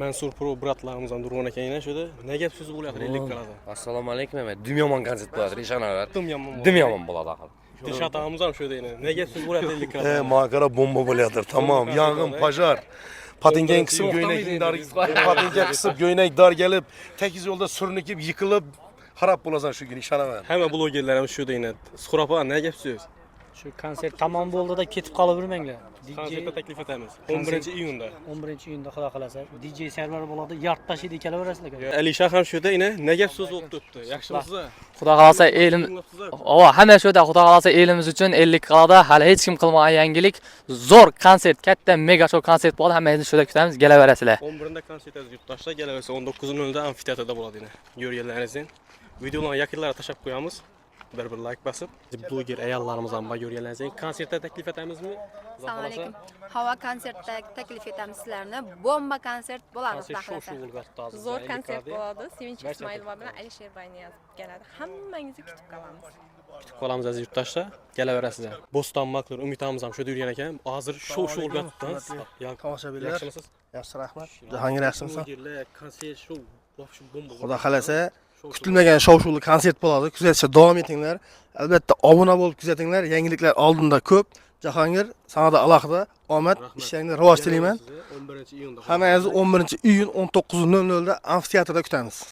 Mansur Pro bratlarimizdan Durg'un aka yana shuda. Ne gap so'zi bo'lyapti 50 kalada. Assalomu alaykum Mehmet. Dim yomon konsert bo'ladi, ishonaver. Yomon. Dim yomon bo'ladi axir. Dilshod og'amiz ham shuda yana. Ne gap so'zi bo'lyapti 50 kalada. Makara bomba bo'layotir. Tamam, yong'in, pojar. Patingan qisib patinga qisib go'ynak dar kelib, tekiz yo'lda surnikib, yiqilib, xarob bo'lasan shu kun ishonaman. Hamma blogerlar ham shuda yana. Suhropa ne gap so'z? Shu konsert tamom bo'ldi-da ketib qolavermanglar. Konsertga taklif etamiz. 11-iyunda. 11-iyunda xudo xolasa DJ server bo'ladi, yart tashiydi kelaverasizlar. Alisha ham shuda yana. Ne gap so'z o'qib o'tdi. Yaxshimisiz? Xudo xolasa elim hamma shuda Xudo xolasa elimiz uchun 50 qalada hali hech kim qilmagan yangilik zo'r konsert, katta mega show konsert bo'ladi. Hammangizni shuda kutamiz, kelaverasizlar. 11-da konsertimiz yurtdoshlar kelaversa 19:00da amfiteatrda bo'ladi yana. Ko'rganlaringizdan. Videolarni yakunlariga tashab qo'yamiz. Bir like bosib, bloger ayollarimiz ham ko'rganlaringizdan konsertda taklif etamizmi? Assalomu alaykum. Havo konsertda taklif etamiz sizlarni. Bomba konsert bo'ladi taxlata. Zo'r konsert bo'ladi. Sevinch Ismoilova bilan Alisher Bayniyaz keladi. Hammangizni kutib qolamiz. Kutib qolamiz aziz yurtdoshlar. Kelaverasizlar. Bo'ston Makler Umidamiz ham shu yurgan ekan. Hozir show bo'lyapti. Tomoshabinlar. Yaxshimisiz? Yaxshi, rahmat. Jahongir yaxshimisan? Blogerlar konsert show bo'lishi bomba. Xudo xolasa kutilmagan shov-shuvli konsert bo'ladi. Kuzatishda davom etinglar. Albatta obuna bo'lib kuzatinglar. Yangiliklar oldinda ko'p. Jahongir, sanada alohida omad, ishlaringni rivoj tilayman. 11-iyunda. Hammangizni 11-iyun 19:00da amfiteatrda kutamiz.